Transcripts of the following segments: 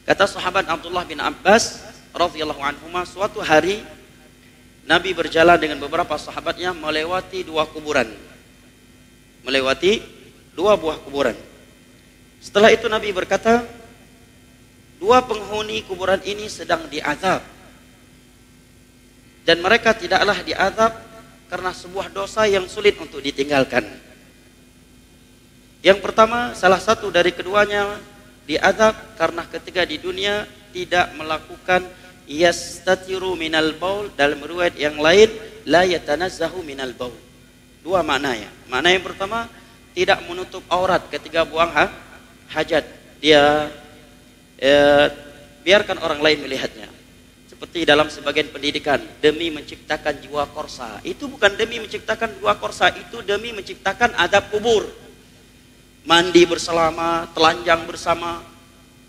Kata sahabat Abdullah bin Abbas radhiyallahu anhuma, suatu hari Nabi berjalan dengan beberapa sahabatnya melewati dua kuburan. Melewati dua buah kuburan. Setelah itu Nabi berkata, dua penghuni kuburan ini sedang diazab. Dan mereka tidaklah diazab karena sebuah dosa yang sulit untuk ditinggalkan. Yang pertama, salah satu dari keduanya diazab karena ketika di dunia tidak melakukan yastatiru minal baul, dalam riwayat yang lain la yatanazzahu minal baul. Dua maknanya. Makna yang pertama, tidak menutup aurat ketika buang hajat. Dia biarkan orang lain melihatnya. Seperti dalam sebagian pendidikan, demi menciptakan jiwa korsa. Itu bukan demi menciptakan jiwa korsa, itu demi menciptakan adab kubur. Mandi bersama, telanjang bersama.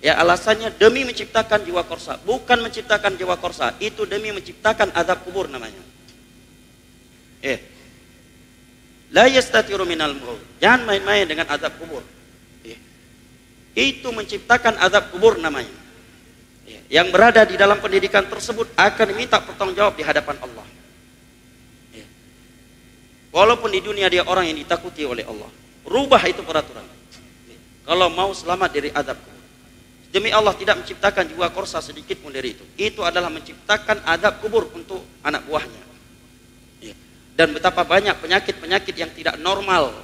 Ya, alasannya demi menciptakan jiwa korsa, bukan menciptakan jiwa korsa, itu demi menciptakan adab kubur namanya. La yastatiru minal maut. Jangan main-main dengan adab kubur. Itu menciptakan adab kubur namanya. Yang berada di dalam pendidikan tersebut akan diminta pertanggungjawab di hadapan Allah. Walaupun di dunia dia orang yang ditakuti oleh Allah, rubah itu peraturan. Kalau mau selamat dari adab kubur. Demi Allah tidak menciptakan jiwa korsa sedikit pun dari itu. Itu adalah menciptakan adab kubur untuk anak buahnya. Dan betapa banyak penyakit-penyakit yang tidak normal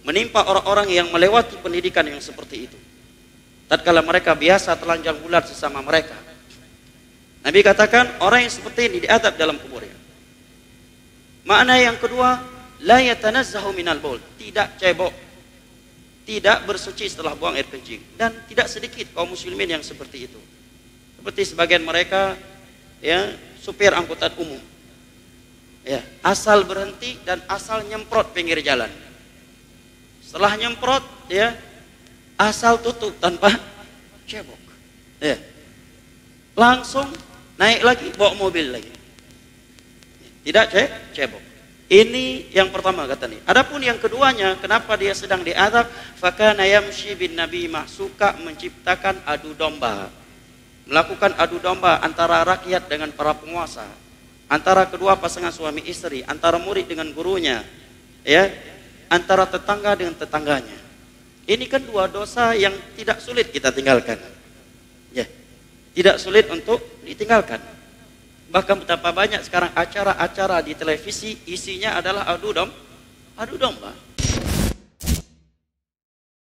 menimpa orang-orang yang melewati pendidikan yang seperti itu. Tatkala mereka biasa telanjang bulat sesama mereka. Nabi katakan orang yang seperti ini diadab dalam kuburnya. Makna yang kedua, la yatanazzahu minal baul, tidak cebok, tidak bersuci setelah buang air kencing. Dan tidak sedikit kaum muslimin yang seperti itu. Seperti sebagian mereka, ya, supir angkutan umum, ya, asal berhenti dan asal nyemprot pinggir jalan. Setelah nyemprot, ya, asal tutup tanpa cebok, ya, langsung naik lagi, bawa mobil lagi, tidak cebok. Ini yang pertama kata nih. Adapun yang keduanya, kenapa dia sedang diazab? Fakana yamshi bin nabimah, suka menciptakan adu domba, melakukan adu domba antara rakyat dengan para penguasa, antara kedua pasangan suami istri, antara murid dengan gurunya, ya, antara tetangga dengan tetangganya. Ini kan dua dosa yang tidak sulit kita tinggalkan, ya, tidak sulit untuk ditinggalkan. Bahkan betapa banyak sekarang acara-acara di televisi isinya adalah adu domba.